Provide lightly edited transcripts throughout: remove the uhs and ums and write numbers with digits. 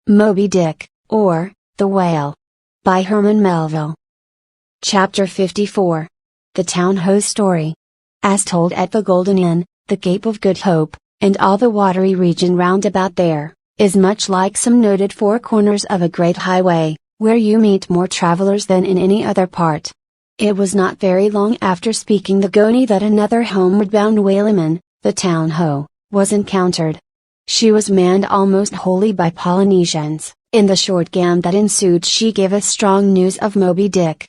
Moby Dick, or, The Whale. By Herman Melville. Chapter 54. The Town Ho's Story. As told at the Golden Inn, the Cape of Good Hope, and all the watery region round about there, is much like some noted four corners of a great highway, where you meet more travelers than in any other part. It was not very long after speaking the Goni that another homeward-bound whaleman, the Town Ho, was encountered. She was manned almost wholly by Polynesians. In the short gam that ensued she gave us strong news of Moby Dick.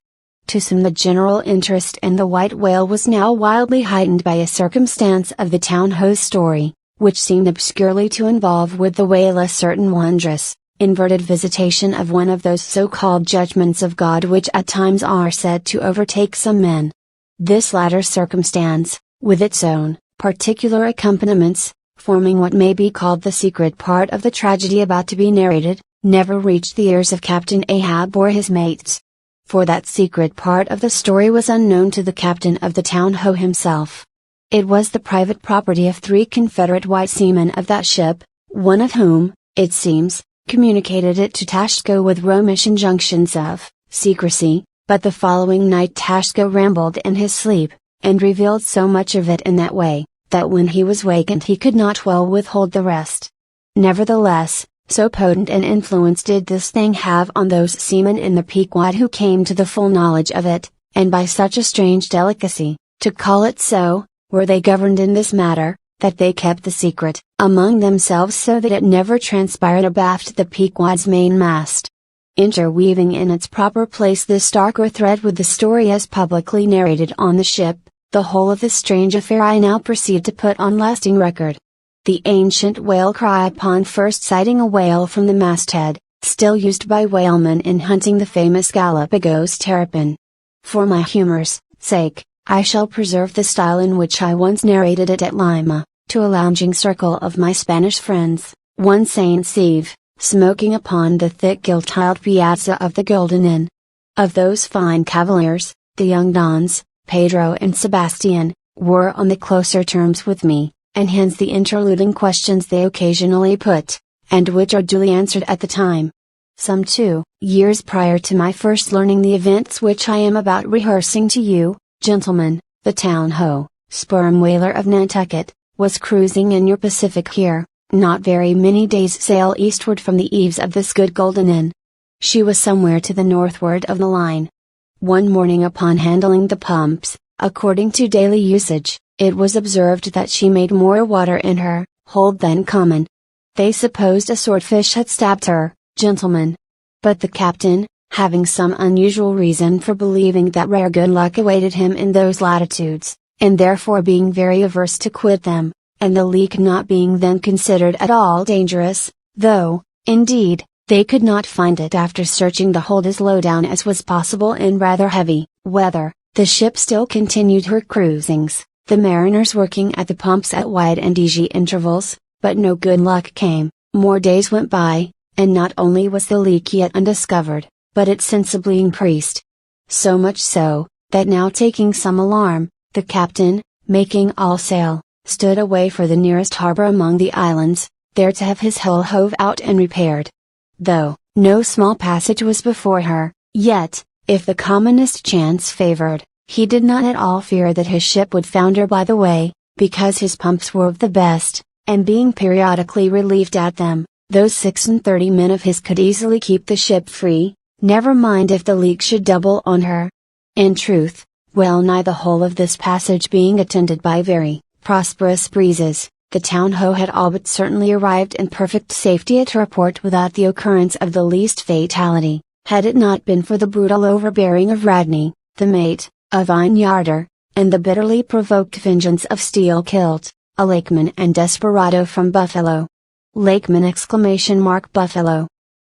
To some the general interest in the white whale was now wildly heightened by a circumstance of the Town Ho's story, which seemed obscurely to involve with the whale a certain wondrous, inverted visitation of one of those so-called judgments of God which at times are said to overtake some men. This latter circumstance, with its own particular accompaniments, forming what may be called the secret part of the tragedy about to be narrated, never reached the ears of Captain Ahab or his mates. For that secret part of the story was unknown to the captain of the Town Ho himself. It was the private property of three Confederate white seamen of that ship, one of whom, it seems, communicated it to Tashko with Romish injunctions of secrecy, but the following night Tashko rambled in his sleep, and revealed so much of it in that way, that when he was wakened he could not well withhold the rest. Nevertheless, so potent an influence did this thing have on those seamen in the Pequod who came to the full knowledge of it, and by such a strange delicacy, to call it so, were they governed in this matter, that they kept the secret among themselves so that it never transpired abaft the Pequod's mainmast. Interweaving in its proper place this darker thread with the story as publicly narrated on the ship, the whole of this strange affair I now proceed to put on lasting record. The ancient whale cry upon first sighting a whale from the masthead, still used by whalemen in hunting the famous Galapagos terrapin. For my humor's sake, I shall preserve the style in which I once narrated it at Lima, to a lounging circle of my Spanish friends, one Saint's Eve, smoking upon the thick gilt-tiled piazza of the Golden Inn. Of those fine cavaliers, the young Dons, Pedro and Sebastian, were on the closer terms with me, and hence the interluding questions they occasionally put, and which are duly answered at the time. Some 2 years prior to my first learning the events which I am about rehearsing to you, gentlemen, the Town Ho, sperm whaler of Nantucket, was cruising in your Pacific here, not very many days' sail eastward from the eaves of this good Golden Inn. She was somewhere to the northward of the line. One morning upon handling the pumps, according to daily usage, it was observed that she made more water in her hold than common. They supposed a swordfish had stabbed her, gentlemen. But the captain, having some unusual reason for believing that rare good luck awaited him in those latitudes, and therefore being very averse to quit them, and the leak not being then considered at all dangerous, though, indeed, they could not find it after searching the hold as low down as was possible in rather heavy weather, the ship still continued her cruisings, the mariners working at the pumps at wide and easy intervals, but no good luck came. More days went by, and not only was the leak yet undiscovered, but it sensibly increased. So much so, that now taking some alarm, the captain, making all sail, stood away for the nearest harbor among the islands, there to have his hull hove out and repaired. Though no small passage was before her, yet, if the commonest chance favored, he did not at all fear that his ship would founder by the way, because his pumps were of the best, and being periodically relieved at them, those 36 men of his could easily keep the ship free, never mind if the leak should double on her. In truth, well nigh the whole of this passage being attended by very prosperous breezes, the Town Ho had all but certainly arrived in perfect safety at her port without the occurrence of the least fatality, had it not been for the brutal overbearing of Radney, the mate, a vineyarder, and the bitterly provoked vengeance of Steelkilt, a lakeman and desperado from Buffalo. Lakeman! Buffalo.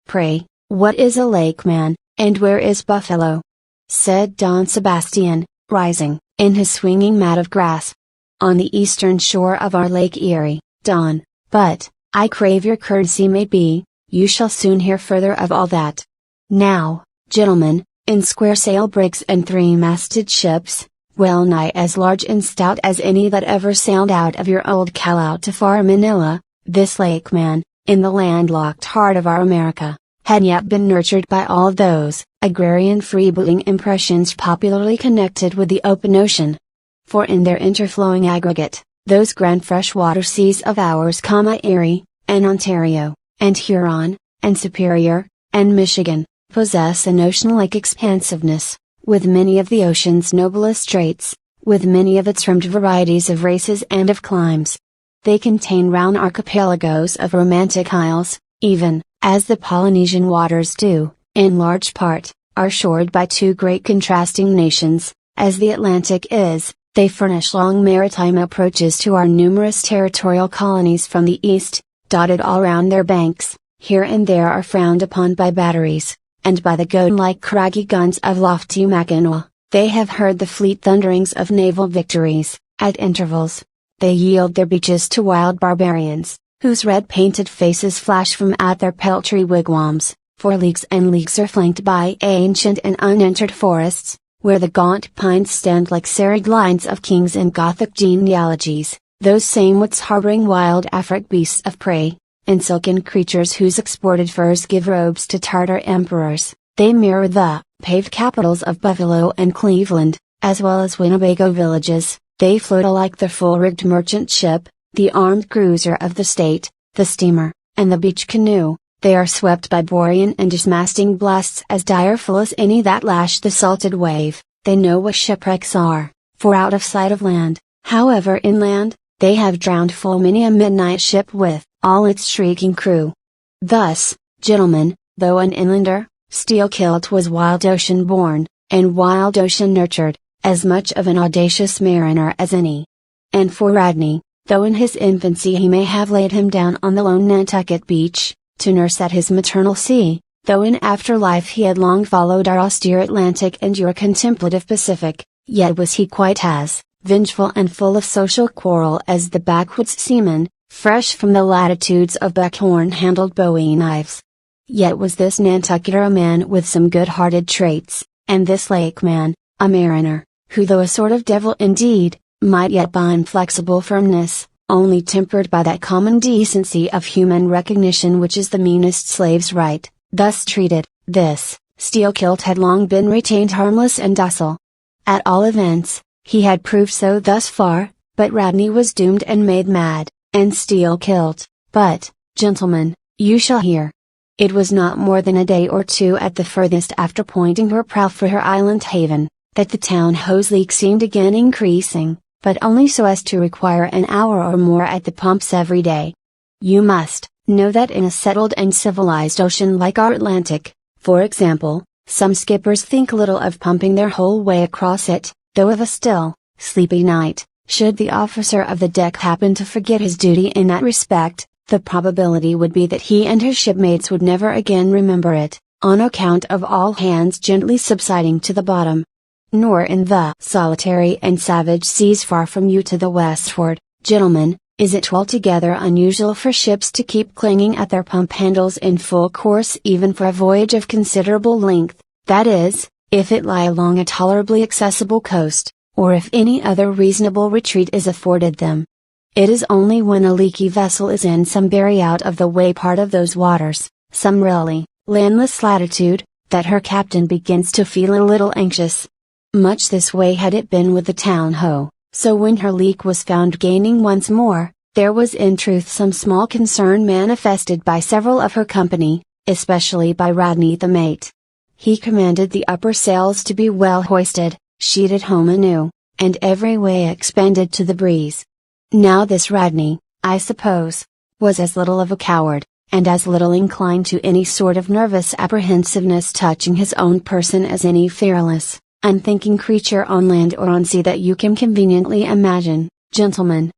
Pray, what is a lakeman, and where is Buffalo? Said Don Sebastian, rising, in his swinging mat of grass. On the eastern shore of our Lake Erie, Don, but, I crave your courtesy may be, you shall soon hear further of all that. Now, gentlemen, in square sail brigs and 3-masted ships, well nigh as large and stout as any that ever sailed out of your old Callao to far Manila, this lakeman, in the landlocked heart of our America, had yet been nurtured by all those agrarian freebooting impressions popularly connected with the open ocean. For in their interflowing aggregate, those grand freshwater seas of ours, Erie, and Ontario, and Huron, and Superior, and Michigan, possess an ocean-like expansiveness, with many of the ocean's noblest traits, with many of its rimmed varieties of races and of climes. They contain round archipelagos of romantic isles, even, as the Polynesian waters do, in large part, are shored by two great contrasting nations. As the Atlantic is, they furnish long maritime approaches to our numerous territorial colonies from the east, dotted all round their banks, here and there are frowned upon by batteries, and by the goat-like craggy guns of lofty Mackinac. They have heard the fleet thunderings of naval victories, at intervals. They yield their beaches to wild barbarians, whose red-painted faces flash from out their peltry wigwams, for leagues and leagues are flanked by ancient and unentered forests, where the gaunt pines stand like serried lines of kings and Gothic genealogies, those same woods harboring wild Afric beasts of prey, and silken creatures whose exported furs give robes to Tartar emperors. They mirror the paved capitals of Buffalo and Cleveland, as well as Winnebago villages. They float alike the full-rigged merchant ship, the armed cruiser of the state, the steamer, and the beach canoe. They are swept by borean and dismasting blasts as direful as any that lash the salted wave. They know what shipwrecks are, for out of sight of land, however inland, they have drowned full many a midnight ship with all its shrieking crew. Thus, gentlemen, though an inlander, Steelkilt was wild ocean born, and wild ocean nurtured, as much of an audacious mariner as any. And for Radney, though in his infancy he may have laid him down on the lone Nantucket beach, to nurse at his maternal sea, though in after life he had long followed our austere Atlantic and your contemplative Pacific, yet was he quite as vengeful and full of social quarrel as the backwoods seaman, fresh from the latitudes of buckhorn-handled bowie knives. Yet was this Nantucketer a man with some good-hearted traits, and this lake man, a mariner, who though a sort of devil indeed, might yet by inflexible firmness, only tempered by that common decency of human recognition which is the meanest slave's right, thus treated, this Steelkilt had long been retained harmless and docile. At all events, he had proved so thus far, but Radney was doomed and made mad, and Steelkilt, but, gentlemen, you shall hear. It was not more than a day or two at the furthest after pointing her prow for her island haven, that the town hose leak seemed again increasing, but only so as to require an hour or more at the pumps every day. You must know that in a settled and civilized ocean like our Atlantic, for example, some skippers think little of pumping their whole way across it, though of a still, sleepy night, should the officer of the deck happen to forget his duty in that respect, the probability would be that he and his shipmates would never again remember it, on account of all hands gently subsiding to the bottom. Nor in the solitary and savage seas far from you to the westward, gentlemen, is it altogether unusual for ships to keep clinging at their pump handles in full course even for a voyage of considerable length, that is, if it lie along a tolerably accessible coast, or if any other reasonable retreat is afforded them. It is only when a leaky vessel is in some very out of the way part of those waters, some really landless latitude, that her captain begins to feel a little anxious. Much this way had it been with the town hoe, so when her leak was found gaining once more, there was in truth some small concern manifested by several of her company, especially by Radney the mate. He commanded the upper sails to be well hoisted, sheeted home anew, and every way expanded to the breeze. Now this Radney, I suppose, was as little of a coward, and as little inclined to any sort of nervous apprehensiveness touching his own person as any fearless, unthinking creature on land or on sea that you can conveniently imagine, gentlemen.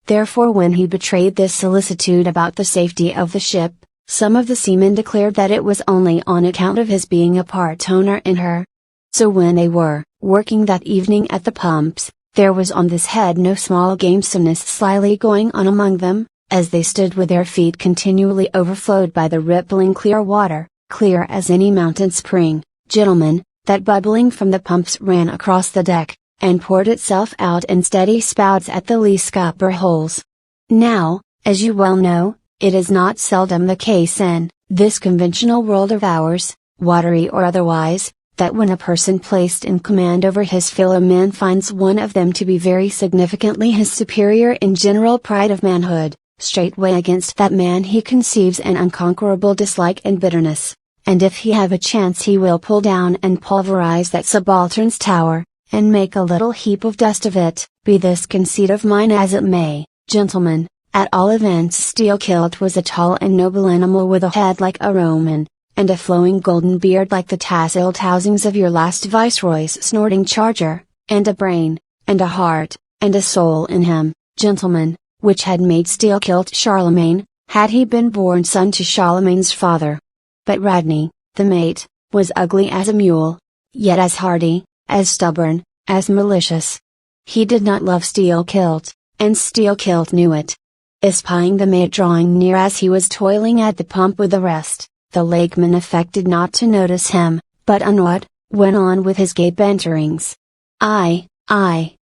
Therefore when he betrayed this solicitude about the safety of the ship, some of the seamen declared that it was only on account of his being a part owner in her. So when they were working that evening at the pumps, there was on this head no small gamesomeness slyly going on among them, as they stood with their feet continually overflowed by the rippling clear water, clear as any mountain spring, gentlemen, that bubbling from the pumps ran across the deck, and poured itself out in steady spouts at the lee scupper holes. Now, as you well know, It is not seldom the case in this conventional world of ours, watery or otherwise, that when a person placed in command over his fellow men finds one of them to be very significantly his superior in general pride of manhood, straightway against that man he conceives an unconquerable dislike and bitterness, and if he have a chance he will pull down and pulverize that subaltern's tower, and make a little heap of dust of it. Be this conceit of mine as it may, gentlemen, at all events Steelkilt was a tall and noble animal with a head like a Roman, and a flowing golden beard like the tasseled housings of your last viceroy's snorting charger, and a brain, and a heart, and a soul in him, gentlemen, which had made Steelkilt Charlemagne, had he been born son to Charlemagne's father. But Radney, the mate, was ugly as a mule, yet as hardy, as stubborn, as malicious. He did not love Steelkilt, and Steelkilt knew it. Espying the mate drawing near as he was toiling at the pump with the rest, the lakeman affected not to notice him, but unawed, went on with his gay banterings. "Aye,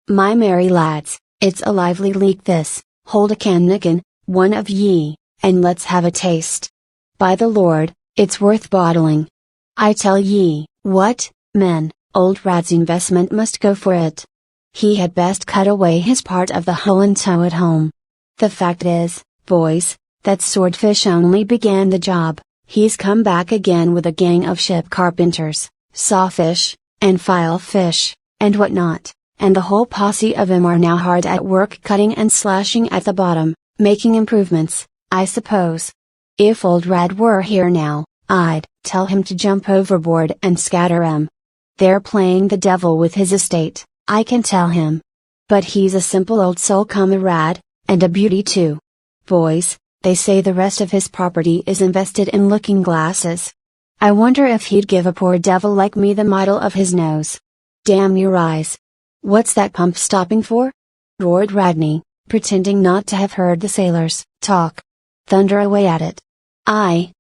my merry lads, it's a lively leak this, hold a cannikin, one of ye, and let's have a taste. By the Lord, it's worth bottling. I tell ye, what, men, old Rad's investment must go for it. He had best cut away his part of the hull and tow it home. The fact is, boys, that swordfish only began the job. He's come back again with a gang of ship carpenters, sawfish, and filefish, and what not, and the whole posse of 'em are now hard at work cutting and slashing at the bottom, making improvements, I suppose. If old Rad were here now, I'd tell him to jump overboard and scatter 'em. They're playing the devil with his estate, I can tell him. But he's a simple old soul comrade, and a beauty too. Boys, they say the rest of his property is invested in looking glasses. I wonder if he'd give a poor devil like me the model of his nose. Damn your eyes! What's that pump stopping for?" roared Radney, pretending not to have heard the sailors talk. "Thunder away at it." Aye,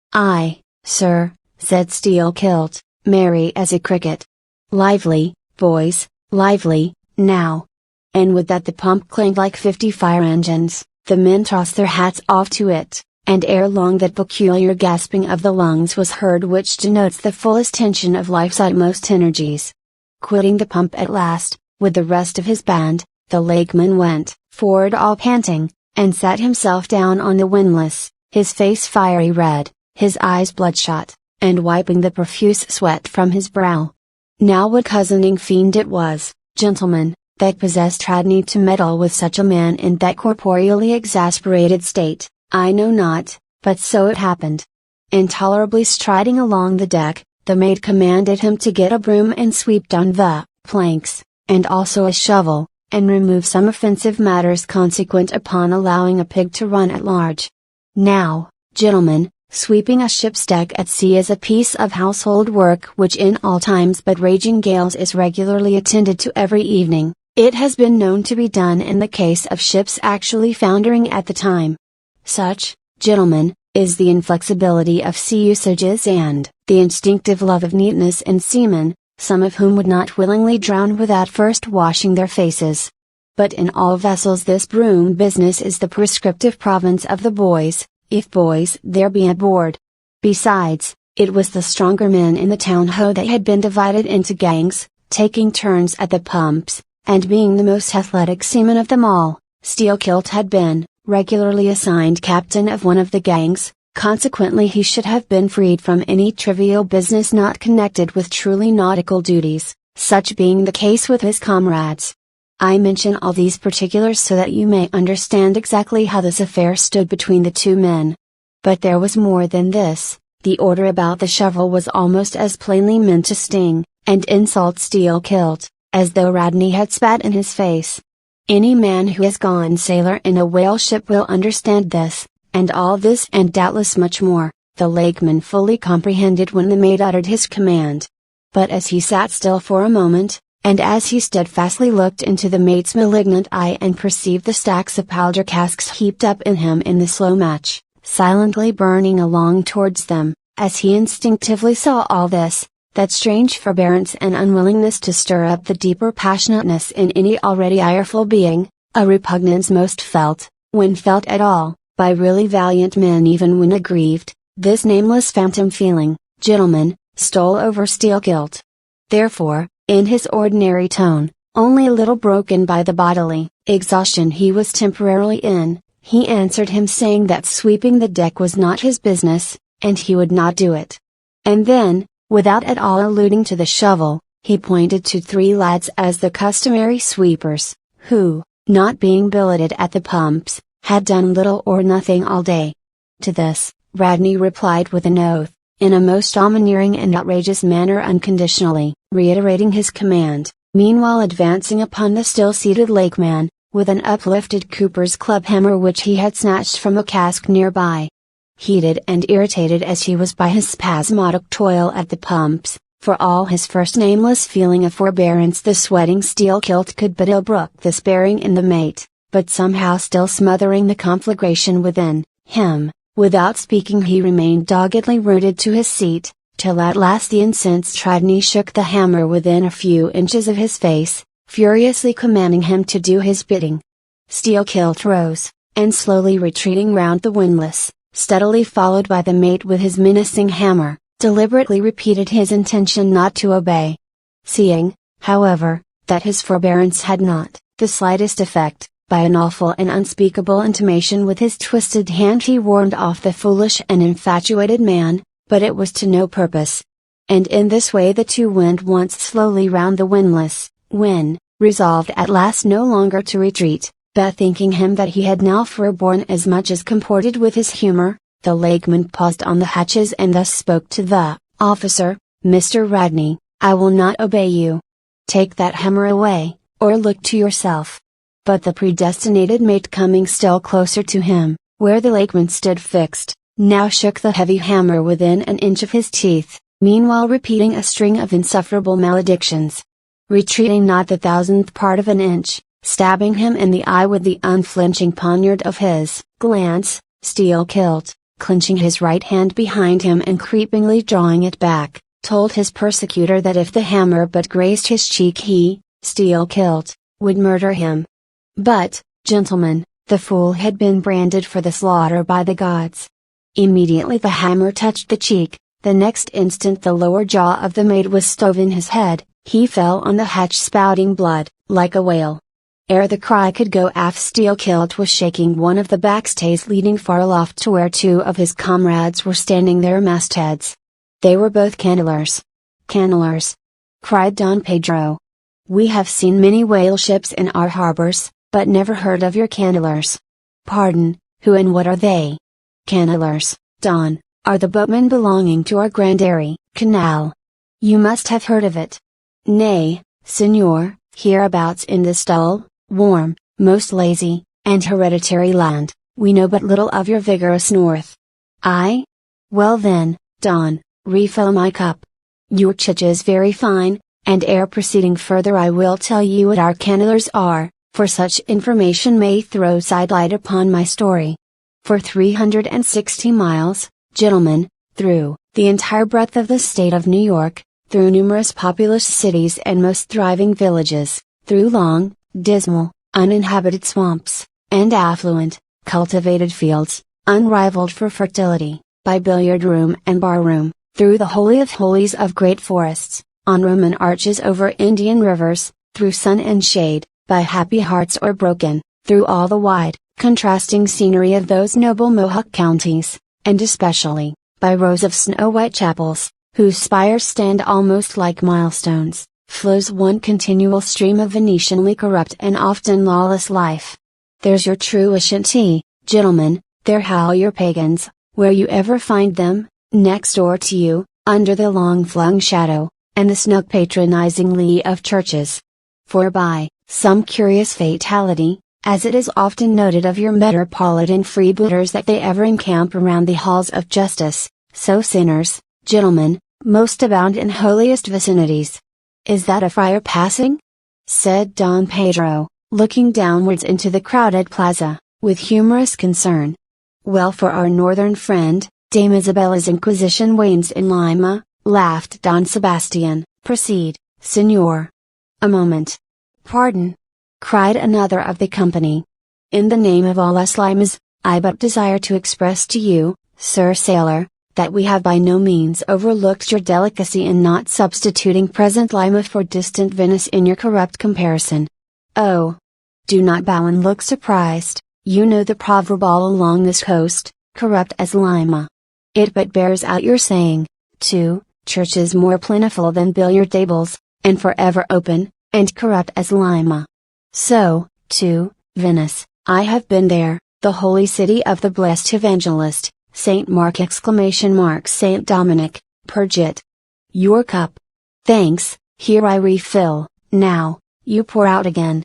sir," said Steelkilt, merry as a cricket. "Lively, boys, lively, now." And with that the pump clanged like 50 fire engines. The men tossed their hats off to it, and ere long that peculiar gasping of the lungs was heard which denotes the fullest tension of life's utmost energies. Quitting the pump at last, with the rest of his band, the lakeman went forward all panting, and sat himself down on the windlass, his face fiery red, his eyes bloodshot, and wiping the profuse sweat from his brow. Now what cozening fiend it was, gentlemen, that possessed Radney to meddle with such a man in that corporeally exasperated state, I know not, but so it happened. Intolerably striding along the deck, the mate commanded him to get a broom and sweep down the planks, and also a shovel, and remove some offensive matters consequent upon allowing a pig to run at large. Now, gentlemen, sweeping a ship's deck at sea is a piece of household work which in all times but raging gales is regularly attended to every evening. It has been known to be done in the case of ships actually foundering at the time. Such, gentlemen, is the inflexibility of sea usages and the instinctive love of neatness in seamen, some of whom would not willingly drown without first washing their faces. But in all vessels this broom business is the prescriptive province of the boys, if boys there be aboard. Besides, it was the stronger men in the town ho that had been divided into gangs, taking turns at the pumps, and being the most athletic seaman of them all, Steelkilt had been regularly assigned captain of one of the gangs. Consequently he should have been freed from any trivial business not connected with truly nautical duties, such being the case with his comrades. I mention all these particulars so that you may understand exactly how this affair stood between the two men. But there was more than this. The order about the shovel was almost as plainly meant to sting, and insult Steelkilt, as though Radney had spat in his face. Any man who has gone sailor in a whale ship will understand this, and all this and doubtless much more, the lakeman fully comprehended when the mate uttered his command. But as he sat still for a moment, and as he steadfastly looked into the mate's malignant eye and perceived the stacks of powder casks heaped up in him in the slow match, silently burning along towards them, as he instinctively saw all this, that strange forbearance and unwillingness to stir up the deeper passionateness in any already ireful being, a repugnance most felt, when felt at all, by really valiant men even when aggrieved, this nameless phantom feeling, gentlemen, stole over Steelkilt. Therefore, in his ordinary tone, only a little broken by the bodily exhaustion he was temporarily in, he answered him saying that sweeping the deck was not his business, and he would not do it. And then, without at all alluding to the shovel, he pointed to 3 lads as the customary sweepers, who, not being billeted at the pumps, had done little or nothing all day. To this, Radney replied with an oath, in a most domineering and outrageous manner, unconditionally reiterating his command, meanwhile advancing upon the still-seated lakeman, with an uplifted Cooper's club hammer which he had snatched from a cask nearby. Heated and irritated as he was by his spasmodic toil at the pumps, for all his first nameless feeling of forbearance, the sweating Steelkilt could but ill brook this bearing in the mate, but somehow still smothering the conflagration within him, without speaking he remained doggedly rooted to his seat, till at last the incensed Radney shook the hammer within a few inches of his face, furiously commanding him to do his bidding. Steelkilt rose, and slowly retreating round the windlass, steadily followed by the mate with his menacing hammer, deliberately repeated his intention not to obey. Seeing, however, that his forbearance had not the slightest effect, by an awful and unspeakable intimation with his twisted hand he warned off the foolish and infatuated man, but it was to no purpose. And in this way the two went once slowly round the windlass, when, resolved at last no longer to retreat, bethinking him that he had now forborne as much as comported with his humor, the lakeman paused on the hatches and thus spoke to the officer: "Mr. Radney, I will not obey you. Take that hammer away, or look to yourself." But the predestinated mate, coming still closer to him, where the lakeman stood fixed, now shook the heavy hammer within an inch of his teeth, meanwhile repeating a string of insufferable maledictions. Retreating not the 1,000th part of an inch, stabbing him in the eye with the unflinching poniard of his glance, Steelkilt, clenching his right hand behind him and creepingly drawing it back, told his persecutor that if the hammer but grazed his cheek he, Steelkilt, would murder him. But, gentlemen, the fool had been branded for the slaughter by the gods. Immediately the hammer touched the cheek, the next instant the lower jaw of the mate was stove in his head, he fell on the hatch spouting blood, like a whale. Ere the cry could go aft, Steelkilt was shaking one of the backstays leading far aloft to where 2 of his comrades were standing their mastheads. They were both cannelers. "Cannelers!" cried Don Pedro. "We have seen many whale ships in our harbors, but never heard of your cannelers." "Pardon, who and what are they?" "Cannelers, Don, are the boatmen belonging to our Grand Erie Canal. You must have heard of it." "Nay, Signor, hereabouts in this dull, warm, most lazy, and hereditary land, we know but little of your vigorous north." "Aye? Well then, Don, refill my cup. Your chich is very fine, and ere proceeding further I will tell you what our cannelers are, for such information may throw sidelight upon my story. For 360 miles, gentlemen, through the entire breadth of the state of New York, through numerous populous cities and most thriving villages, through long, dismal, uninhabited swamps, and affluent, cultivated fields, unrivaled for fertility, by billiard room and bar room, through the holy of holies of great forests, on Roman arches over Indian rivers, through sun and shade, by happy hearts or broken, through all the wide, contrasting scenery of those noble Mohawk counties, and especially, by rows of snow-white chapels, whose spires stand almost like milestones, flows one continual stream of Venetianly corrupt and often lawless life. There's your true Ashanti, gentlemen, there howl your pagans, where you ever find them, next door to you, under the long-flung shadow, and the snug patronizing lee of churches. For by some curious fatality, as it is often noted of your metropolitan freebooters that they ever encamp around the halls of justice, so sinners, gentlemen, most abound in holiest vicinities. Is that a friar passing?" said Don Pedro, looking downwards into the crowded plaza, with humorous concern. "Well, for our northern friend, Dame Isabella's Inquisition wanes in Lima," laughed Don Sebastian. "Proceed, Signor." "A moment. Pardon!" cried another of the company. "In the name of all us Limas, I but desire to express to you, Sir Sailor, that we have by no means overlooked your delicacy in not substituting present Lima for distant Venice in your corrupt comparison. Oh! Do not bow and look surprised, you know the proverb all along this coast, corrupt as Lima. It but bears out your saying, too, churches more plentiful than billiard tables, and forever open, and corrupt as Lima. So, too, Venice, I have been there, the holy city of the blessed evangelist, Saint Mark Saint Dominic, purge it. Your cup. Thanks, here I refill, now, you pour out again.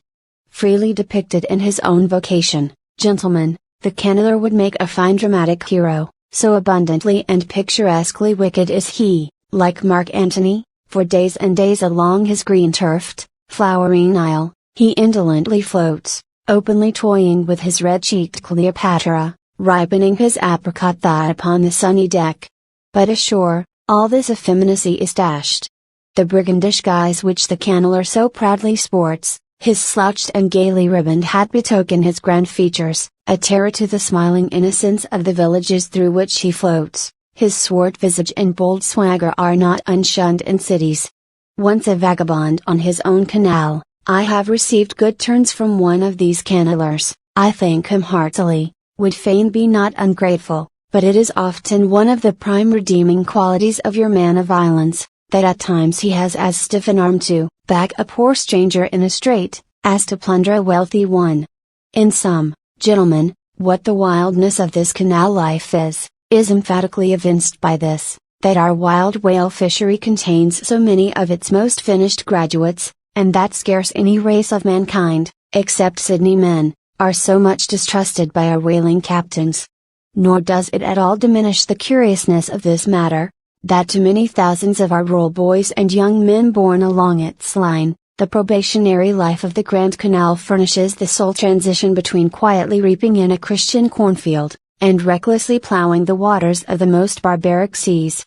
Freely depicted in his own vocation, gentlemen, the Canneller would make a fine dramatic hero, so abundantly and picturesquely wicked is he, like Mark Antony, for days and days along his green-turfed, flowery Nile, he indolently floats, openly toying with his red-cheeked Cleopatra, ripening his apricot thigh upon the sunny deck. But ashore, all this effeminacy is dashed. The brigandish guise which the Canneller so proudly sports, his slouched and gaily ribboned hat betoken his grand features, a terror to the smiling innocence of the villages through which he floats. His swart visage and bold swagger are not unshunned in cities. Once a vagabond on his own canal, I have received good turns from one of these Cannellers, I thank him heartily, would fain be not ungrateful, but it is often one of the prime redeeming qualities of your man of violence, that at times he has as stiff an arm to back a poor stranger in a strait, as to plunder a wealthy one. In sum, gentlemen, what the wildness of this canal life is emphatically evinced by this, that our wild whale fishery contains so many of its most finished graduates, and that scarce any race of mankind, except Sydney men, are so much distrusted by our whaling captains. Nor does it at all diminish the curiousness of this matter, that to many thousands of our rural boys and young men born along its line, the probationary life of the Grand Canal furnishes the sole transition between quietly reaping in a Christian cornfield, and recklessly plowing the waters of the most barbaric seas.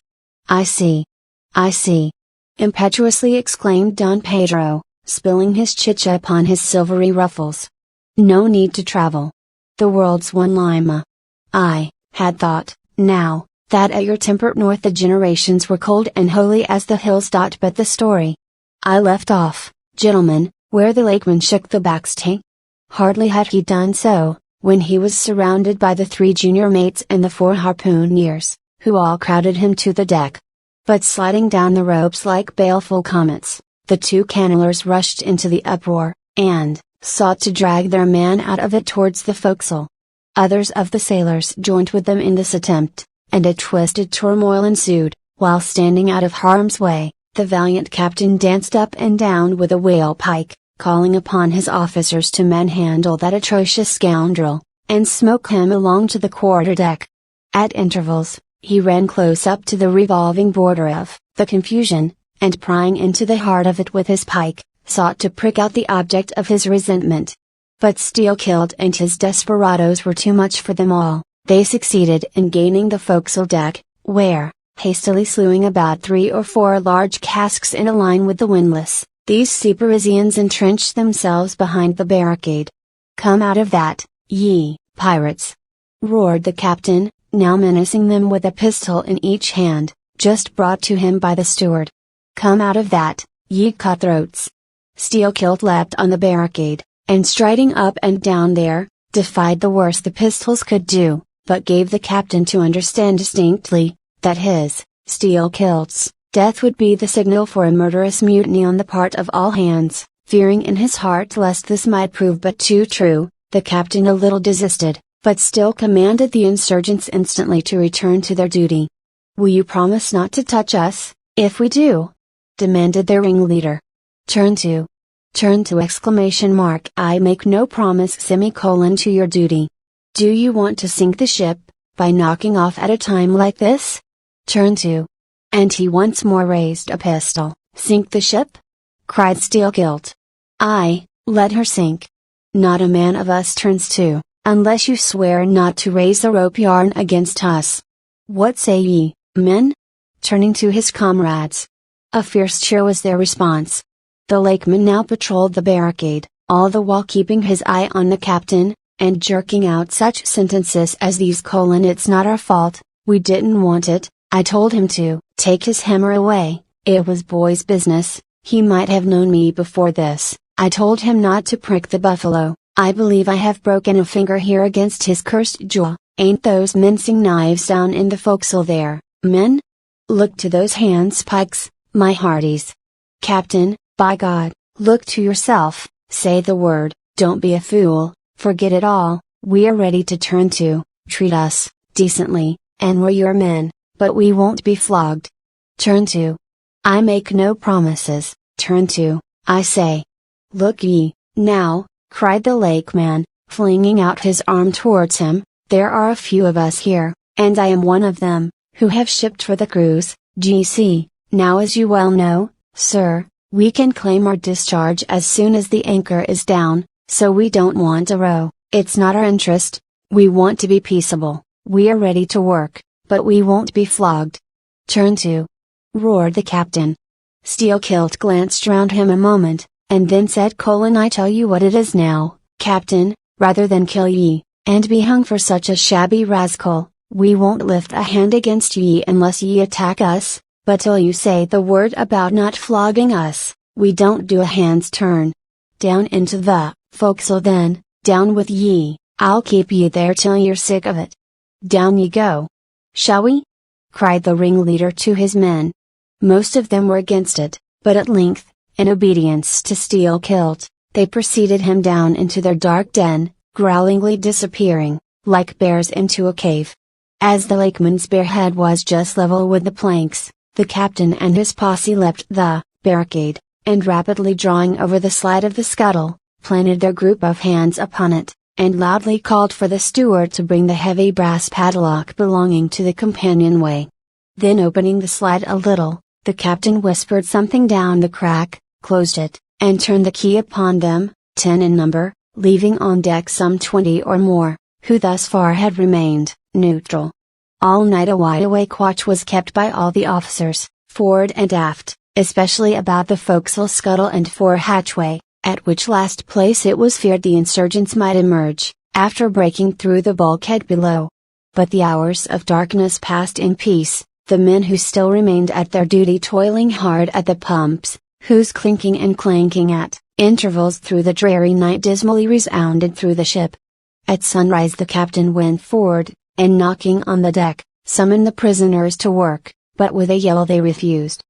I see! I see! Impetuously exclaimed Don Pedro, spilling his chicha upon his silvery ruffles. No need to travel. The world's one Lima. I had thought, now, that at your temperate north the generations were cold and holy as the hills. But the story I left off, gentlemen, where the lakeman shook the backstay. Hardly had he done so, when he was surrounded by the 3 junior mates and the 4 harpooneers, who all crowded him to the deck. But sliding down the ropes like baleful comets, the 2 Cannellers rushed into the uproar, and sought to drag their man out of it towards the forecastle. Others of the sailors joined with them in this attempt, and a twisted turmoil ensued, while standing out of harm's way, the valiant captain danced up and down with a whale pike, calling upon his officers to manhandle that atrocious scoundrel, and smoke him along to the quarter-deck. At intervals, he ran close up to the revolving border of the confusion, and prying into the heart of it with his pike, sought to prick out the object of his resentment. But Steelkilt and his desperadoes were too much for them all. They succeeded in gaining the forecastle deck, where, hastily slewing about 3 or 4 large casks in a line with the windlass, these Sea Parisians entrenched themselves behind the barricade. "Come out of that, ye pirates!" roared the captain, now menacing them with a pistol in each hand, just brought to him by the steward. "Come out of that, ye cutthroats!" Steelkilt leapt on the barricade, and striding up and down there, defied the worst the pistols could do, but gave the captain to understand distinctly, that his, Steelkilt's, death would be the signal for a murderous mutiny on the part of all hands. Fearing in his heart lest this might prove but too true, the captain a little desisted, but still commanded the insurgents instantly to return to their duty. "Will you promise not to touch us, if we do?" demanded their ringleader. Turn to exclamation mark. "I make no promise semicolon to your duty. Do you want to sink the ship, by knocking off at a time like this? Turn to." And he once more raised a pistol. "Sink the ship?" cried Steelkilt. "Aye, let her sink. Not a man of us turns to, unless you swear not to raise a rope yarn against us. What say ye, men?" turning to his comrades. A fierce cheer was their response. The lakeman now patrolled the barricade, all the while keeping his eye on the captain, and jerking out such sentences as these: "It's not our fault, we didn't want it, I told him to take his hammer away, it was boy's business, he might have known me before this, I told him not to prick the buffalo, I believe I have broken a finger here against his cursed jaw, ain't those mincing knives down in the forecastle there, men? Look to those handspikes, my hearties. Captain, by God, look to yourself, say the word, don't be a fool, forget it all, we are ready to turn to, treat us decently, and we're your men, but we won't be flogged. Turn to. I make no promises, turn to, I say. Look ye, now," cried the lakeman, flinging out his arm towards him, "there are a few of us here, and I am one of them, who have shipped for the cruise, G.C., now as you well know, sir, we can claim our discharge as soon as the anchor is down, so we don't want a row, it's not our interest, we want to be peaceable, we are ready to work, but we won't be flogged. Turn to," roared the captain. Steelkilt glanced round him a moment, and then said: "I tell you what it is now, Captain, rather than kill ye, and be hung for such a shabby rascal, we won't lift a hand against ye unless ye attack us, but till you say the word about not flogging us, we don't do a hand's turn. Down into the forecastle then, down with ye, I'll keep ye there till you're sick of it. Down ye go. Shall we?" cried the ringleader to his men. Most of them were against it, but at length, in obedience to Steelkilt, they preceded him down into their dark den, growlingly disappearing, like bears into a cave. As the lakeman's bare head was just level with the planks, the captain and his posse leapt the barricade, and rapidly drawing over the slide of the scuttle, planted their group of hands upon it, and loudly called for the steward to bring the heavy brass padlock belonging to the companionway. Then opening the slide a little, the captain whispered something down the crack, closed it, and turned the key upon them, 10 in number, leaving on deck some 20 or more, who thus far had remained neutral. All night a wide-awake watch was kept by all the officers, forward and aft, especially about the forecastle scuttle and fore hatchway, at which last place it was feared the insurgents might emerge, after breaking through the bulkhead below. But the hours of darkness passed in peace, the men who still remained at their duty toiling hard at the pumps, whose clinking and clanking at intervals through the dreary night dismally resounded through the ship. At sunrise the captain went forward, and knocking on the deck, summoned the prisoners to work, but with a yell they refused.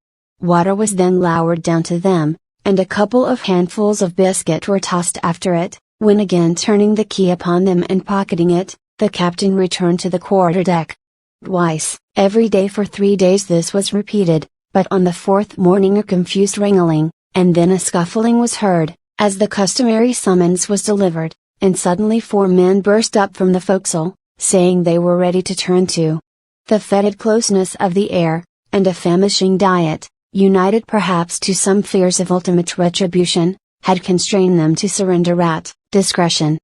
Water was then lowered down to them, and a couple of handfuls of biscuit were tossed after it, when again turning the key upon them and pocketing it, the captain returned to the quarter-deck. Twice, every day for 3 days this was repeated, but on the fourth morning a confused wrangling, and then a scuffling was heard, as the customary summons was delivered, and suddenly 4 men burst up from the forecastle, saying they were ready to turn to. The fetid closeness of the air, and a famishing diet, united perhaps to some fears of ultimate retribution, had constrained them to surrender at discretion.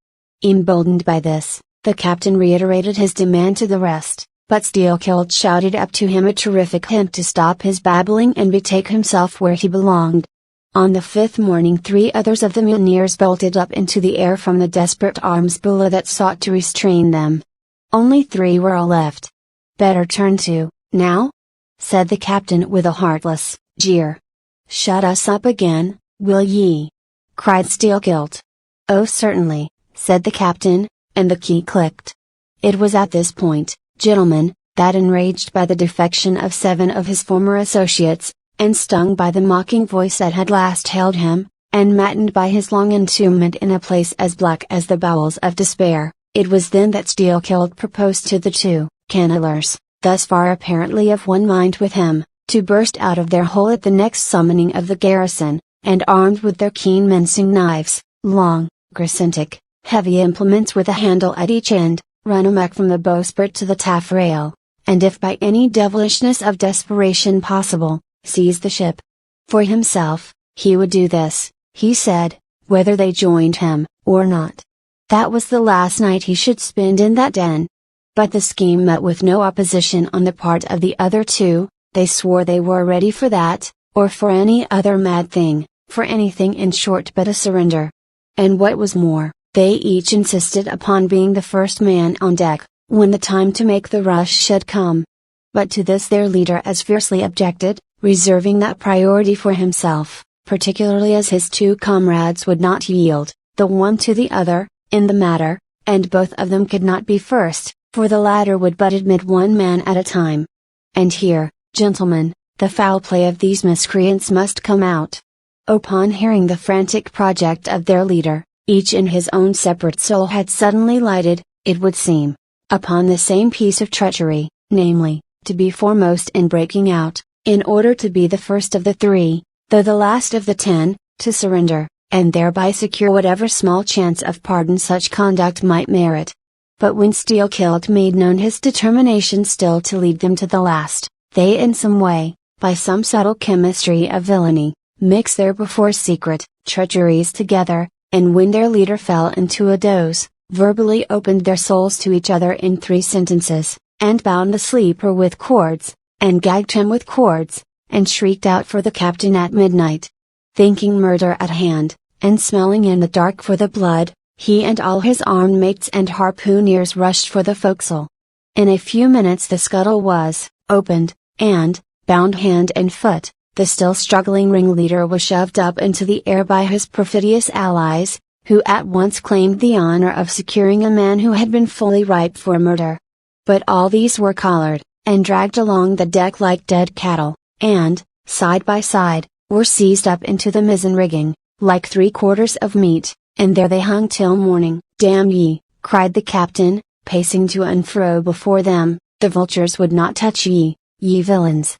Emboldened by this, the captain reiterated his demand to the rest, but Steelkilt shouted up to him a terrific hint to stop his babbling and betake himself where he belonged. On the 5th morning 3 others of the mutineers bolted up into the air from the desperate arms below that sought to restrain them. Only 3 were all left. "Better turn to, now?" said the captain with a heartless jeer. "Shut us up again, will ye?" cried Steelkilt. "Oh certainly," said the captain, and the key clicked. It was at this point, gentlemen, that enraged by the defection of 7 of his former associates, and stung by the mocking voice that had last hailed him, and maddened by his long entombment in a place as black as the bowels of despair, it was then that Steelkilt proposed to the 2 cannelers, thus far apparently of one mind with him, to burst out of their hole at the next summoning of the garrison, and armed with their keen mincing knives, long, gracenic, heavy implements with a handle at each end, run amuck from the bowsprit to the taffrail, and if by any devilishness of desperation possible, seize the ship. For himself, he would do this, he said, whether they joined him, or not. That was the last night he should spend in that den. But the scheme met with no opposition on the part of the other 2, they swore they were ready for that, or for any other mad thing, for anything in short but a surrender. And what was more, They each insisted upon being the first man on deck, when the time to make the rush should come. But to this their leader as fiercely objected, reserving that priority for himself, particularly as his two comrades would not yield, the one to the other, in the matter, and both of them could not be first, for the latter would but admit one man at a time. And here, gentlemen, the foul play of these miscreants must come out. Upon hearing the frantic project of their leader, each in his own separate soul had suddenly lighted, it would seem, upon the same piece of treachery, namely, to be foremost in breaking out, in order to be the first of the three, though the last of the 10, to surrender, and thereby secure whatever small chance of pardon such conduct might merit. But when Steelkilt made known his determination still to lead them to the last, they in some way, by some subtle chemistry of villainy, mixed their before secret treacheries together, and when their leader fell into a doze, verbally opened their souls to each other in 3 sentences, and bound the sleeper with cords, and gagged him with cords, and shrieked out for the captain at midnight. Thinking murder at hand, and smelling in the dark for the blood, he and all his armed mates and harpooneers rushed for the forecastle. In a few minutes the scuttle was opened, and, bound hand and foot, the still struggling ringleader was shoved up into the air by his perfidious allies, who at once claimed the honor of securing a man who had been fully ripe for murder. But all these were collared, and dragged along the deck like dead cattle, and, side by side, were seized up into the mizzen rigging, like 3/4 of meat, and there they hung till morning. "Damn ye," cried the captain, pacing to and fro before them, "the vultures would not touch ye, ye villains."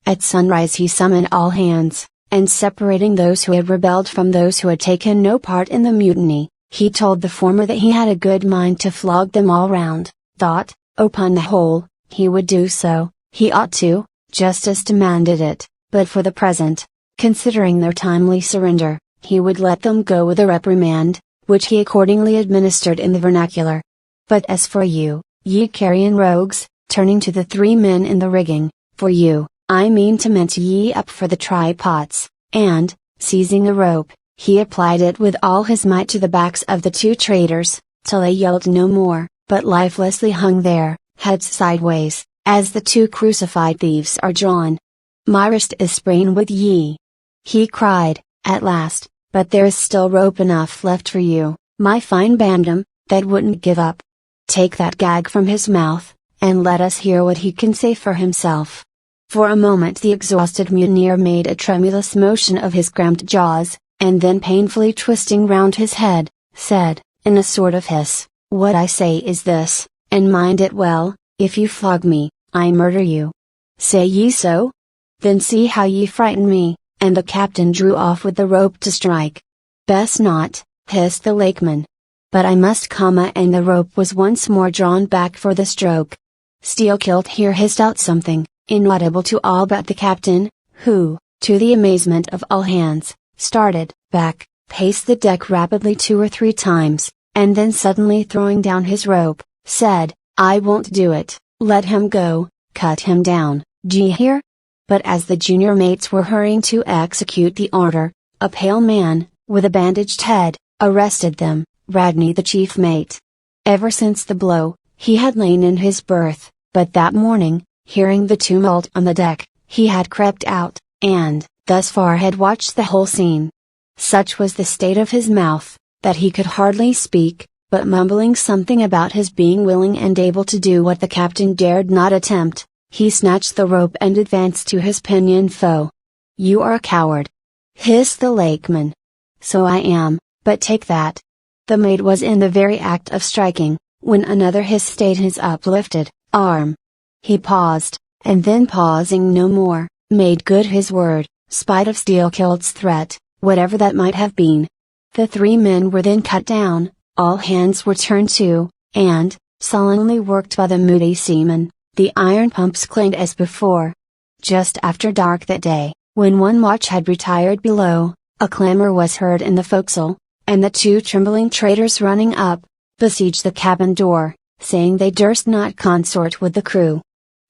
At sunrise he summoned all hands, and separating those who had rebelled from those who had taken no part in the mutiny, he told the former that he had a good mind to flog them all round, thought, upon the whole, he would do so, he ought to, justice demanded it, but for the present, considering their timely surrender, he would let them go with a reprimand, which he accordingly administered in the vernacular. "But as for you, ye carrion rogues," turning to the 3 men in the rigging, "for you, I mean to mint ye up for the trypots," and, seizing a rope, he applied it with all his might to the backs of the 2 traitors, till they yelled no more, but lifelessly hung there, heads sideways, as the 2 crucified thieves are drawn. "My wrist is sprained with ye," he cried, at last, "but there is still rope enough left for you, my fine bantam, that wouldn't give up." Take that gag from his mouth, and let us hear what he can say for himself. For a moment the exhausted mutineer made a tremulous motion of his cramped jaws, and then painfully twisting round his head, said, in a sort of hiss, "What I say is this, and mind it well, if you flog me, I murder you. Say ye so? Then see how ye frighten me," and the captain drew off with the rope to strike. "Best not," hissed the lakeman. "But I must," and the rope was once more drawn back for the stroke. Steelkilt here hissed out something, inaudible to all but the captain, who, to the amazement of all hands, started back, paced the deck rapidly 2 or 3 times, and then suddenly throwing down his rope, said, "I won't do it, let him go, cut him down, d'ye hear?" But as the junior mates were hurrying to execute the order, a pale man, with a bandaged head, arrested them, Radney the chief mate. Ever since the blow, he had lain in his berth, but that morning, hearing the tumult on the deck, he had crept out, and, thus far had watched the whole scene. Such was the state of his mouth, that he could hardly speak, but mumbling something about his being willing and able to do what the captain dared not attempt, he snatched the rope and advanced to his pinioned foe. "You are a coward!" hissed the lakeman. "So I am, but take that." The mate was in the very act of striking, when another hiss stayed his uplifted arm. He paused, and then pausing no more, made good his word, spite of Steelkilt's threat, whatever that might have been. The 3 men were then cut down, all hands were turned to, and, sullenly worked by the moody seamen, the iron pumps clanged as before. Just after dark that day, when one watch had retired below, a clamor was heard in the forecastle, and the 2 trembling traitors running up, besieged the cabin door, saying they durst not consort with the crew.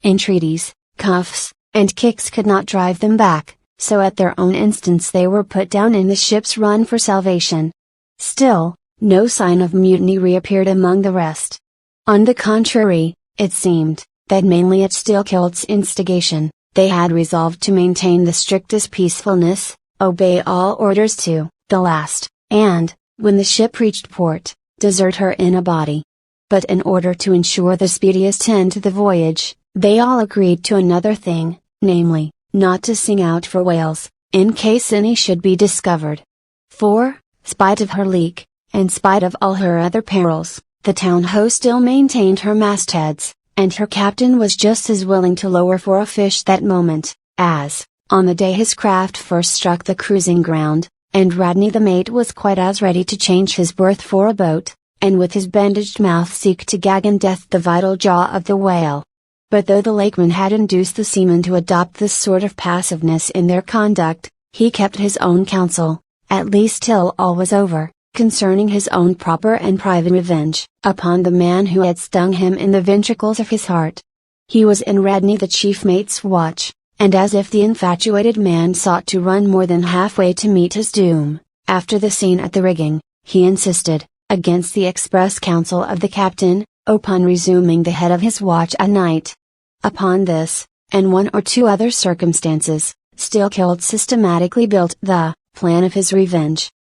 Entreaties, cuffs, and kicks could not drive them back, so at their own instance they were put down in the ship's run for salvation. Still, no sign of mutiny reappeared among the rest. On the contrary, it seemed, that mainly at Steelkilt's instigation, they had resolved to maintain the strictest peacefulness, obey all orders to the last, and, when the ship reached port, desert her in a body. But in order to ensure the speediest end to the voyage, they all agreed to another thing, namely, not to sing out for whales, in case any should be discovered. For, spite of her leak, and spite of all her other perils, the town ho still maintained her mastheads, and her captain was just as willing to lower for a fish that moment, as, on the day his craft first struck the cruising ground, and Radney the mate was quite as ready to change his berth for a boat, and with his bandaged mouth seek to gag in death the vital jaw of the whale. But though the lakeman had induced the seamen to adopt this sort of passiveness in their conduct, he kept his own counsel, at least till all was over, concerning his own proper and private revenge upon the man who had stung him in the ventricles of his heart. He was in Radney the chief mate's watch, and as if the infatuated man sought to run more than halfway to meet his doom, after the scene at the rigging, he insisted, against the express counsel of the captain, upon resuming the head of his watch at night. Upon this, and one or two other circumstances, Steelkilt systematically built the plan of his revenge.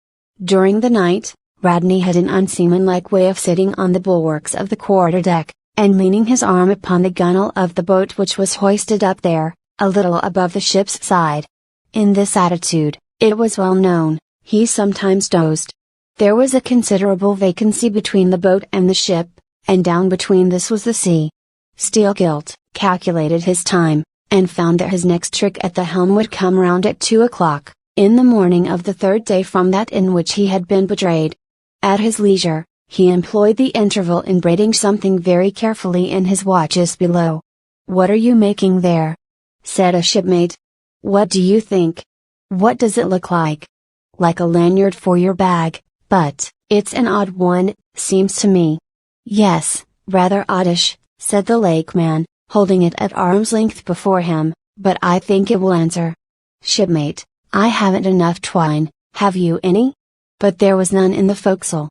During the night, Radney had an unseamanlike way of sitting on the bulwarks of the quarter-deck, and leaning his arm upon the gunwale of the boat which was hoisted up there, a little above the ship's side. In this attitude, it was well known, he sometimes dozed. There was a considerable vacancy between the boat and the ship, and down between this was the sea. Steelkilt calculated his time, and found that his next trick at the helm would come round at 2 o'clock, in the morning of the third day from that in which he had been betrayed. At his leisure, he employed the interval in braiding something very carefully in his watches below. "What are you making there?" said a shipmate. "What do you think? What does it look like?" "Like a lanyard for your bag, but it's an odd one, seems to me." "Yes, rather oddish," said the lakeman, holding it at arm's length before him, "but I think it will answer." "Shipmate, I haven't enough twine, have you any?" But there was none in the forecastle.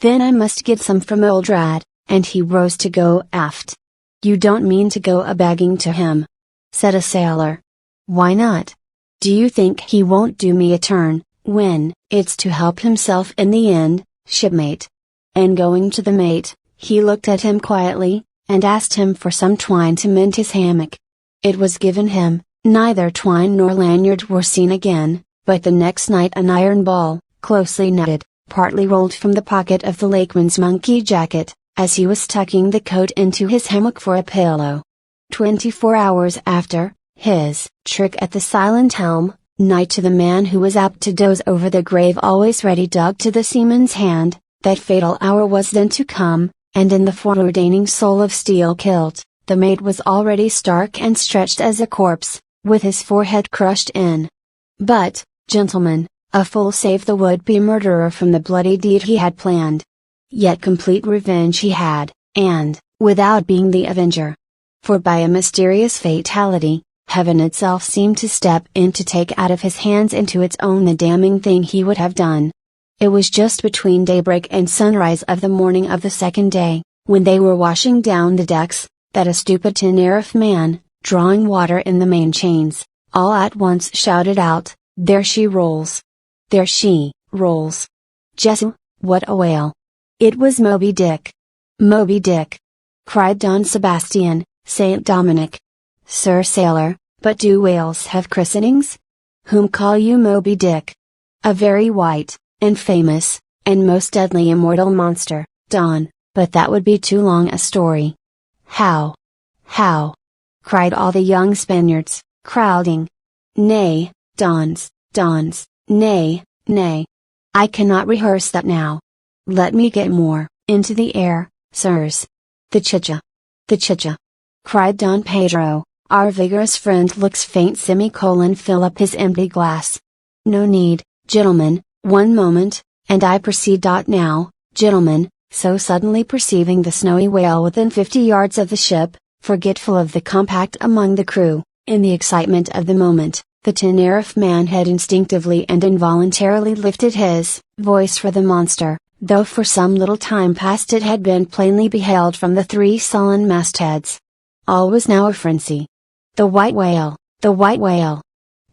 "Then I must get some from old Rad," and he rose to go aft. "You don't mean to go a-begging to him?" said a sailor. "Why not? Do you think he won't do me a turn, when it's to help himself in the end, shipmate?" And going to the mate, he looked at him quietly, and asked him for some twine to mend his hammock. It was given him, neither twine nor lanyard were seen again, but the next night an iron ball, closely netted, partly rolled from the pocket of the lakeman's monkey jacket, as he was tucking the coat into his hammock for a pillow. 24 hours after, his trick at the silent helm, night to the man who was apt to doze over the grave always ready dug to the seaman's hand, that fatal hour was then to come, and in the foreordaining soul of Steelkilt, the mate was already stark and stretched as a corpse, with his forehead crushed in. But, gentlemen, a fool saved the would-be murderer from the bloody deed he had planned. Yet complete revenge he had, and, without being the avenger. For by a mysterious fatality, heaven itself seemed to step in to take out of his hands into its own the damning thing he would have done. It was just between daybreak and sunrise of the morning of the second day, when they were washing down the decks, that a stupid Tenerife man, drawing water in the main chains, all at once shouted out, "There she rolls! There she rolls! Jesu, what a whale!" It was Moby Dick. "Moby Dick!" cried Don Sebastian, Saint Dominic. "Sir Sailor, but do whales have christenings? Whom call you Moby Dick?" "A very white, and famous, and most deadly immortal monster, Don, but that would be too long a story." "How? How?" cried all the young Spaniards, crowding. "Nay, Dons, nay, nay. I cannot rehearse that now. Let me get more into the air, sirs." "The chicha! The chicha!" cried Don Pedro, our vigorous friend looks faint. Fill up his empty glass. "No need, gentlemen, one moment, and I proceed. Now, gentlemen," so suddenly perceiving the snowy whale within 50 yards of the ship, forgetful of the compact among the crew, in the excitement of the moment, the Tenerife man had instinctively and involuntarily lifted his voice for the monster, though for some little time past it had been plainly beheld from the 3 sullen mastheads. All was now a frenzy. "The white whale! The white whale!"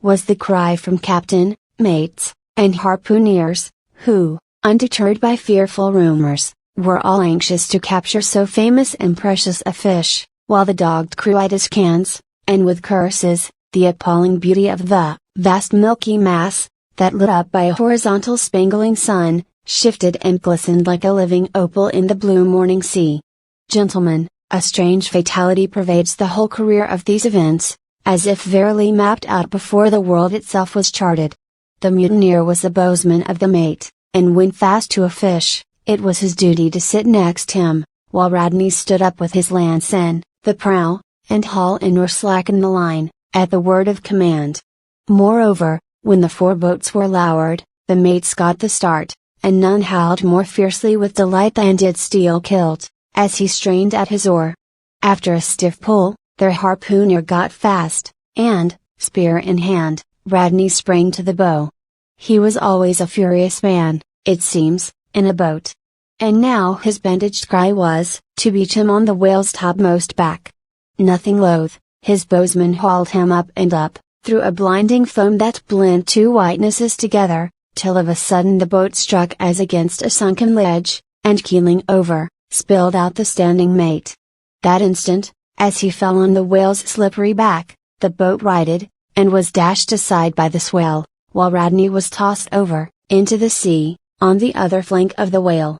was the cry from captain, mates, and harpooneers, who, undeterred by fearful rumors, were all anxious to capture so famous and precious a fish, while the dogged crew eyed askance, and with curses, the appalling beauty of the vast milky mass, that lit up by a horizontal spangling sun, shifted and glistened like a living opal in the blue morning sea. Gentlemen, a strange fatality pervades the whole career of these events, as if verily mapped out before the world itself was charted. The mutineer was the bowsman of the mate, and when fast to a fish, it was his duty to sit next him, while Radney stood up with his lance in the prow, and haul in or slacken the line, at the word of command. Moreover, when the 4 boats were lowered, the mates got the start, and none howled more fiercely with delight than did Steelkilt, as he strained at his oar. After a stiff pull, their harpooner got fast, and, spear in hand, Radney sprang to the bow. He was always a furious man, it seems, in a boat. And now his bandaged cry was, to beach him on the whale's topmost back. Nothing loath, his bowsman hauled him up and up, through a blinding foam that blent 2 whitenesses together, till of a sudden the boat struck as against a sunken ledge, and keeling over, spilled out the standing mate. That instant, as he fell on the whale's slippery back, the boat righted, and was dashed aside by the swell, while Radney was tossed over, into the sea, on the other flank of the whale.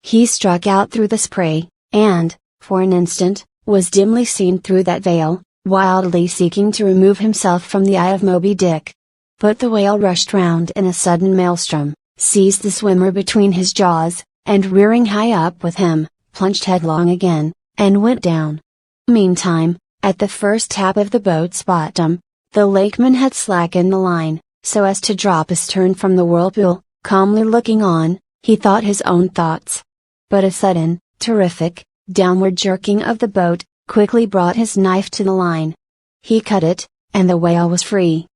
He struck out through the spray, and, for an instant, was dimly seen through that veil, wildly seeking to remove himself from the eye of Moby Dick. But the whale rushed round in a sudden maelstrom, seized the swimmer between his jaws, and rearing high up with him, plunged headlong again, and went down. Meantime, at the first tap of the boat's bottom, the lakeman had slackened the line, so as to drop astern from the whirlpool, calmly looking on, he thought his own thoughts. But a sudden, terrific, downward jerking of the boat, quickly brought his knife to the line. He cut it, and the whale was free.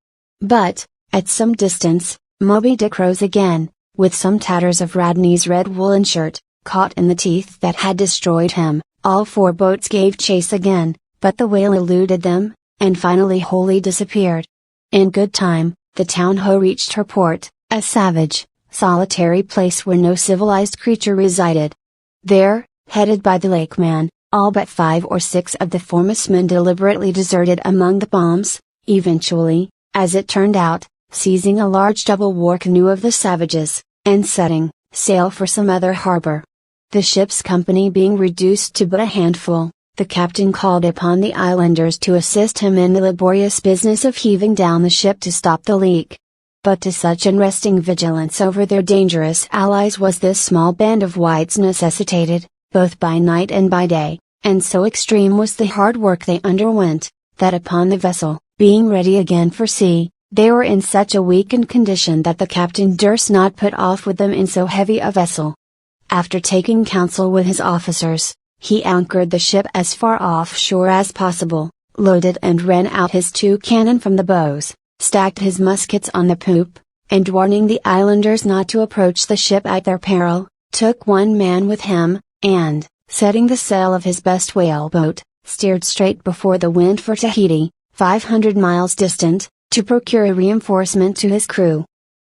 But, at some distance, Moby Dick rose again, with some tatters of Radney's red woolen shirt, caught in the teeth that had destroyed him. All 4 boats gave chase again, but the whale eluded them, and finally wholly disappeared. In good time, the town-ho reached her port, a savage, solitary place where no civilized creature resided. There, headed by the lakeman, all but 5 or 6 of the foremost men deliberately deserted among the bombs, eventually, as it turned out, seizing a large double-war canoe of the savages, and setting sail for some other harbor. The ship's company being reduced to but a handful, the captain called upon the islanders to assist him in the laborious business of heaving down the ship to stop the leak. But to such unresting vigilance over their dangerous allies was this small band of whites necessitated, both by night and by day, and so extreme was the hard work they underwent, that upon the vessel, being ready again for sea, they were in such a weakened condition that the captain durst not put off with them in so heavy a vessel. After taking counsel with his officers, he anchored the ship as far offshore as possible, loaded and ran out his 2 cannon from the bows, stacked his muskets on the poop, and warning the islanders not to approach the ship at their peril, took 1 man with him, and, setting the sail of his best whaleboat, steered straight before the wind for Tahiti, 500 miles distant, to procure a reinforcement to his crew.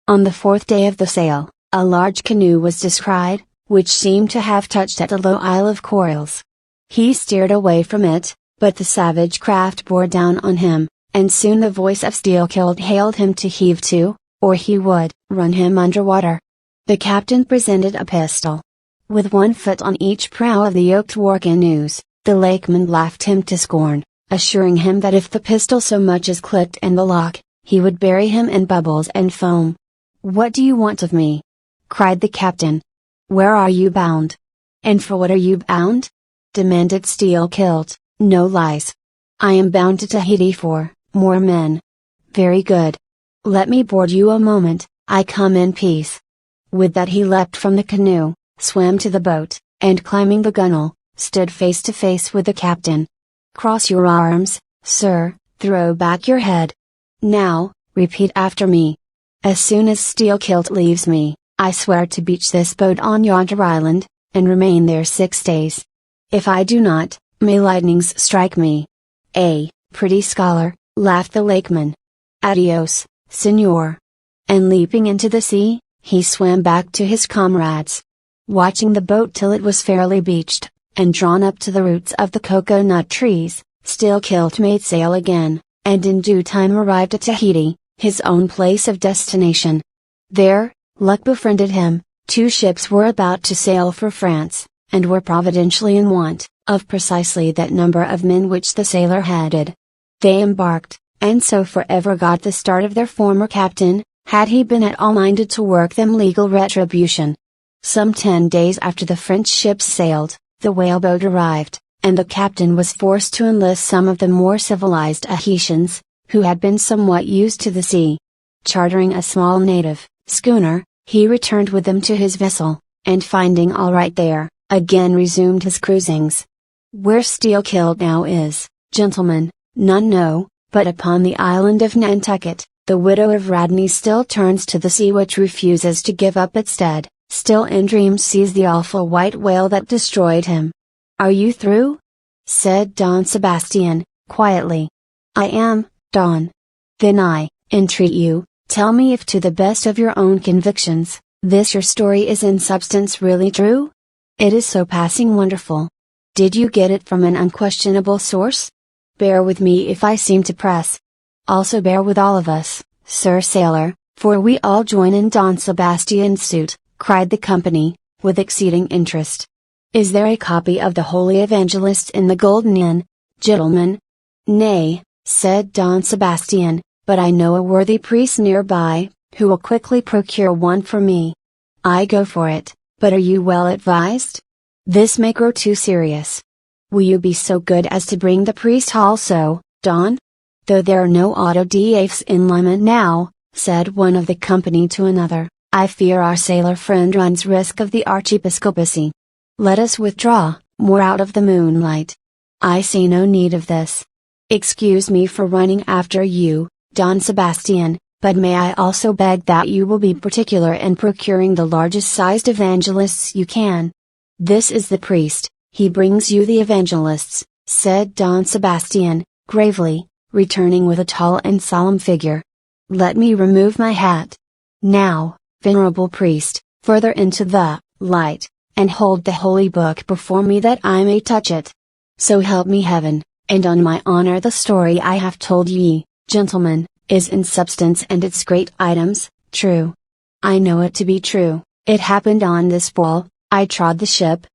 On the 4th day of the sail, a large canoe was descried, which seemed to have touched at a low isle of corals. He steered away from it, but the savage craft bore down on him, and soon the voice of Steelkilt hailed him to heave to, or he would run him under water. The captain presented a pistol. With 1 foot on each prow of the yoked war canoes, the lakeman laughed him to scorn, assuring him that if the pistol so much as clicked in the lock, he would bury him in bubbles and foam. "What do you want of me?" cried the captain. "Where are you bound? And for what are you bound?" demanded Steelkilt. "No lies. I am bound to Tahiti for more men." "Very good. Let me board you a moment, I come in peace." With that he leapt from the canoe, swam to the boat, and climbing the gunwale, stood face to face with the captain. "Cross your arms, sir, throw back your head. Now, repeat after me. As soon as Steelkilt leaves me, I swear to beach this boat on yonder island, and remain there 6 days. If I do not, may lightnings strike me. Pretty scholar, laughed the lakeman. Adios, senor. And leaping into the sea, he swam back to his comrades. Watching the boat till it was fairly beached, and drawn up to the roots of the cocoa-nut trees, Steelkilt made sail again, and in due time arrived at Tahiti, his own place of destination. There, luck befriended him. 2 ships were about to sail for France, and were providentially in want of precisely that number of men which the sailor headed. They embarked, and so forever got the start of their former captain, had he been at all minded to work them legal retribution. Some 10 days after the French ships sailed, the whaleboat arrived, and the captain was forced to enlist some of the more civilized Tahitians, who had been somewhat used to the sea. Chartering a small native schooner, he returned with them to his vessel, and finding all right there, again resumed his cruisings. Where Steelkilt now is, gentlemen, none know, but upon the island of Nantucket, the widow of Radney still turns to the sea which refuses to give up its dead, still in dreams sees the awful white whale that destroyed him. Are you through? Said Don Sebastian, quietly. I am, Don. Then I entreat you, tell me if to the best of your own convictions, this your story is in substance really true? It is so passing wonderful. Did you get it from an unquestionable source? Bear with me if I seem to press. Also bear with all of us, Sir Sailor, for we all join in Don Sebastian's suit, cried the company, with exceeding interest. Is there a copy of the Holy Evangelist in the Golden Inn, gentlemen? Nay, said Don Sebastian, but I know a worthy priest nearby, who will quickly procure one for me. I go for it, but are you well advised? This may grow too serious. Will you be so good as to bring the priest also, Don? Though there are no autodafs in Lima now, said one of the company to another, I fear our sailor friend runs risk of the archiepiscopacy. Let us withdraw, more out of the moonlight. I see no need of this. Excuse me for running after you, Don Sebastian, but may I also beg that you will be particular in procuring the largest sized evangelists you can. This is the priest, he brings you the evangelists, said Don Sebastian, gravely, returning with a tall and solemn figure. Let me remove my hat. Now, venerable priest, further into the light, and hold the holy book before me that I may touch it. So help me heaven, and on my honor the story I have told ye, gentlemen, is in substance and its great items, true. I know it to be true. It happened on this wall, I trod the ship,